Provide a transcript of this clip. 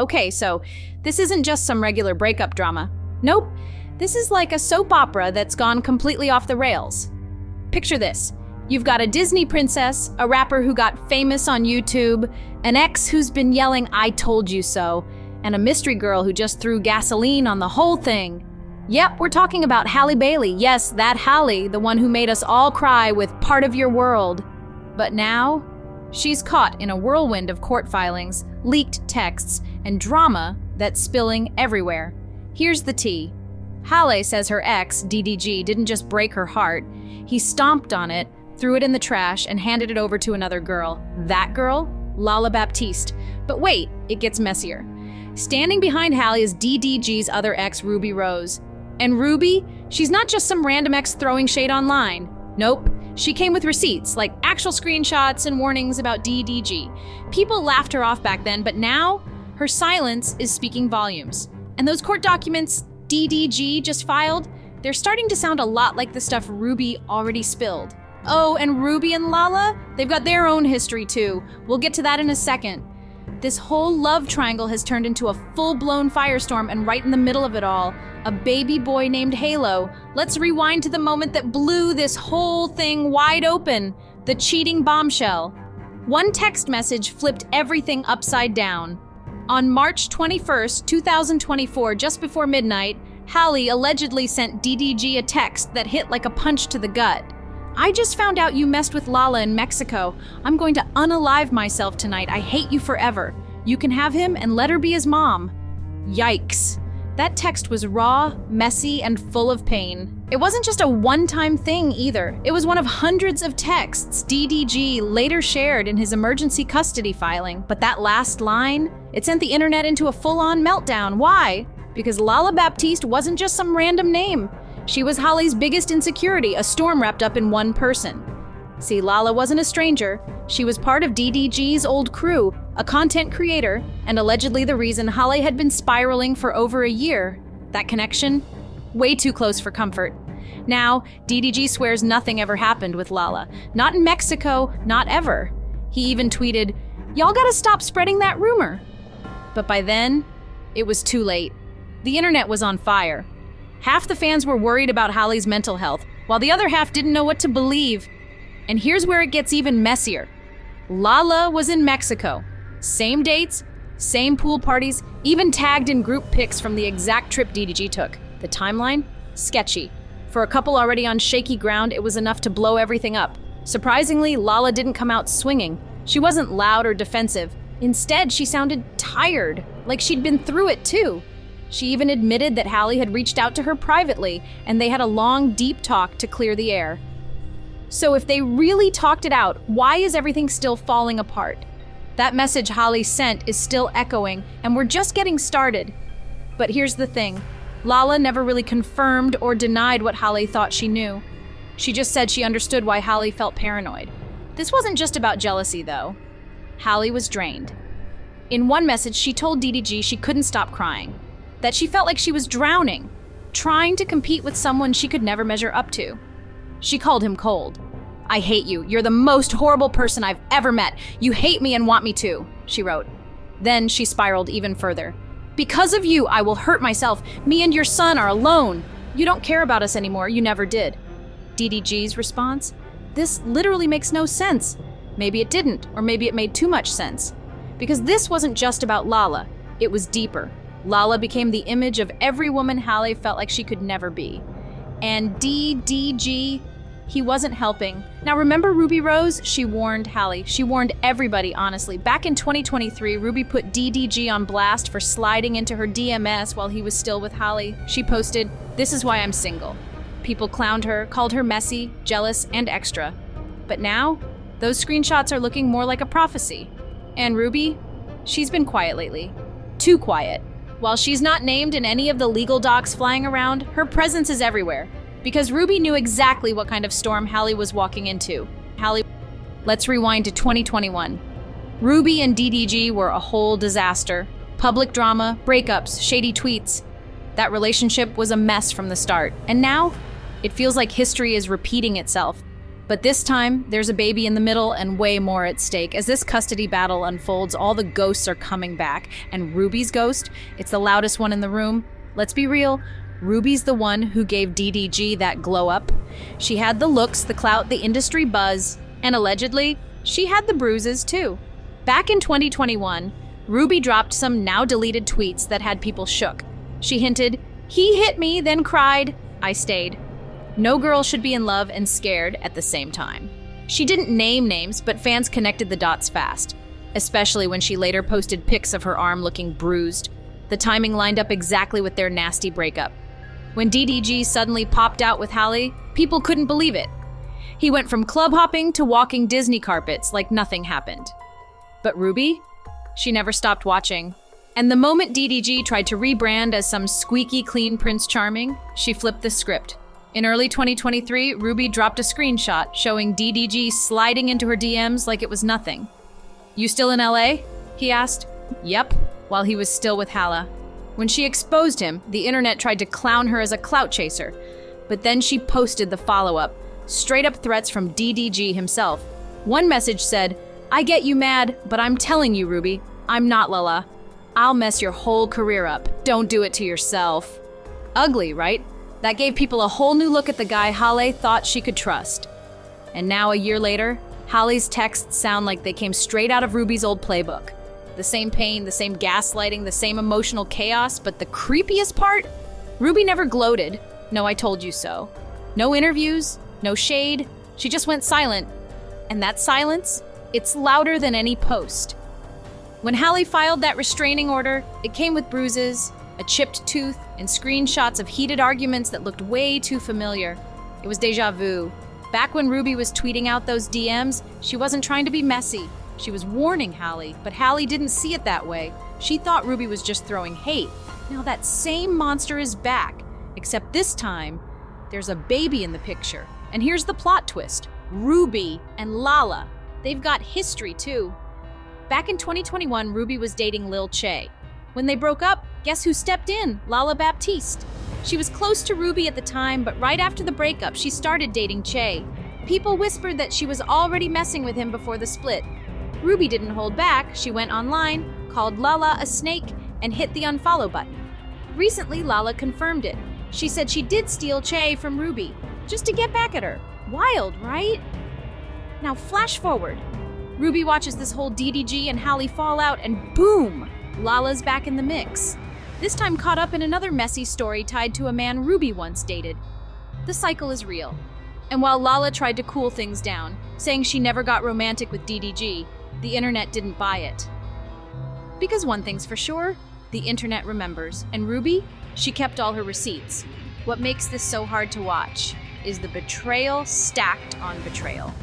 Okay, so this isn't just some regular breakup drama. Nope, this is like a soap opera that's gone completely off the rails. Picture this. You've got a Disney princess, a rapper who got famous on YouTube, an ex who's been yelling, "I told you so," and a mystery girl who just threw gasoline on the whole thing. Yep, we're talking about Halle Bailey. Yes, that Halle, the one who made us all cry with Part of Your World. But now, she's caught in a whirlwind of court filings, leaked texts, and drama that's spilling everywhere. Here's the tea. Halle says her ex, DDG, didn't just break her heart. He stomped on it, threw it in the trash, and handed it over to another girl. That girl? Lala Baptiste. But wait, it gets messier. Standing behind Halle is DDG's other ex, Ruby Rose. And Ruby, she's not just some random ex throwing shade online. Nope, she came with receipts, like actual screenshots and warnings about DDG. People laughed her off back then, but now, her silence is speaking volumes. And those court documents DDG just filed, they're starting to sound a lot like the stuff Ruby already spilled. Oh, and Ruby and Lala, they've got their own history too. We'll get to that in a second. This whole love triangle has turned into a full-blown firestorm, and right in the middle of it all, a baby boy named Halo. Let's rewind to the moment that blew this whole thing wide open, the cheating bombshell. One text message flipped everything upside down. On March 21st, 2024, just before midnight, Halle allegedly sent DDG a text that hit like a punch to the gut. "I just found out you messed with Lala in Mexico. I'm going to unalive myself tonight. I hate you forever. You can have him and let her be his mom." Yikes. That text was raw, messy, and full of pain. It wasn't just a one-time thing either. It was one of hundreds of texts DDG later shared in his emergency custody filing. But that last line, it sent the internet into a full-on meltdown. Why? Because Lala Baptiste wasn't just some random name. She was Halle's biggest insecurity, a storm wrapped up in one person. See, Lala wasn't a stranger. She was part of DDG's old crew, a content creator, and allegedly the reason Halle had been spiraling for over a year. That connection? Way too close for comfort. Now, DDG swears nothing ever happened with Lala. Not in Mexico, not ever. He even tweeted, "Y'all gotta stop spreading that rumor." But by then, it was too late. The internet was on fire. Half the fans were worried about Halle's mental health, while the other half didn't know what to believe. And here's where it gets even messier. Lala was in Mexico. Same dates, same pool parties, even tagged in group pics from the exact trip DDG took. The timeline? Sketchy. For a couple already on shaky ground, it was enough to blow everything up. Surprisingly, Lala didn't come out swinging. She wasn't loud or defensive. Instead, she sounded tired, like she'd been through it too. She even admitted that Halle had reached out to her privately, and they had a long, deep talk to clear the air. So if they really talked it out, why is everything still falling apart? That message Halle sent is still echoing, and we're just getting started. But here's the thing. Lala never really confirmed or denied what Halle thought she knew. She just said she understood why Halle felt paranoid. This wasn't just about jealousy, though. Halle was drained. In one message, she told DDG she couldn't stop crying, that she felt like she was drowning, trying to compete with someone she could never measure up to. She called him cold. "I hate you. You're the most horrible person I've ever met. You hate me and want me to," she wrote. Then she spiraled even further. "Because of you, I will hurt myself. Me and your son are alone. You don't care about us anymore. You never did." DDG's response? "This literally makes no sense." Maybe it didn't, or maybe it made too much sense. Because this wasn't just about Lala. It was deeper. Lala became the image of every woman Halle felt like she could never be. And DDG, he wasn't helping. Now remember Ruby Rose? She warned Halle. She warned everybody, honestly. Back in 2023, Ruby put DDG on blast for sliding into her DMS while he was still with Halle. She posted, "This is why I'm single." People clowned her, called her messy, jealous, and extra. But now, those screenshots are looking more like a prophecy. And Ruby? She's been quiet lately. Too quiet. While she's not named in any of the legal docs flying around, her presence is everywhere. Because Ruby knew exactly what kind of storm Halle was walking into. Let's rewind to 2021. Ruby and DDG were a whole disaster. Public drama, breakups, shady tweets. That relationship was a mess from the start. And now, it feels like history is repeating itself. But this time, there's a baby in the middle and way more at stake. As this custody battle unfolds, all the ghosts are coming back. And Ruby's ghost, it's the loudest one in the room. Let's be real, Ruby's the one who gave DDG that glow up. She had the looks, the clout, the industry buzz, and allegedly, she had the bruises too. Back in 2021, Ruby dropped some now-deleted tweets that had people shook. She hinted, "He hit me, then cried, I stayed." No girl should be in love and scared at the same time. She didn't name names, but fans connected the dots fast, especially when she later posted pics of her arm looking bruised. The timing lined up exactly with their nasty breakup. When DDG suddenly popped out with Halle, people couldn't believe it. He went from club hopping to walking Disney carpets like nothing happened. But Ruby? She never stopped watching. And the moment DDG tried to rebrand as some squeaky clean Prince Charming, she flipped the script. In early 2023, Ruby dropped a screenshot showing DDG sliding into her DMs like it was nothing. "You still in LA?" he asked. "Yep," while he was still with Halle. When she exposed him, the internet tried to clown her as a clout chaser. But then she posted the follow-up, straight-up threats from DDG himself. One message said, "I get you mad, but I'm telling you, Ruby, I'm not Lala. I'll mess your whole career up. Don't do it to yourself." Ugly, right? That gave people a whole new look at the guy Halle thought she could trust. And now, a year later, Halle's texts sound like they came straight out of Ruby's old playbook. The same pain, the same gaslighting, the same emotional chaos, but the creepiest part? Ruby never gloated. "No, I told you so." No interviews, no shade. She just went silent. And that silence, it's louder than any post. When Halle filed that restraining order, it came with bruises, a chipped tooth, and screenshots of heated arguments that looked way too familiar. It was déjà vu. Back when Ruby was tweeting out those DMs, she wasn't trying to be messy. She was warning Halle, but Halle didn't see it that way. She thought Ruby was just throwing hate. Now that same monster is back, except this time, there's a baby in the picture. And here's the plot twist. Ruby and Lala. They've got history too. Back in 2021, Ruby was dating Lil Che. When they broke up, guess who stepped in? Lala Baptiste. She was close to Ruby at the time, but right after the breakup, she started dating Che. People whispered that she was already messing with him before the split. Ruby didn't hold back. She went online, called Lala a snake, and hit the unfollow button. Recently, Lala confirmed it. She said she did steal Che from Ruby, just to get back at her. Wild, right? Now flash forward. Ruby watches this whole DDG and Halle fallout, and boom! Lala's back in the mix. This time caught up in another messy story tied to a man Ruby once dated. The cycle is real. And while Lala tried to cool things down, saying she never got romantic with DDG, the internet didn't buy it. Because one thing's for sure, the internet remembers. And Ruby, she kept all her receipts. What makes this so hard to watch is the betrayal stacked on betrayal.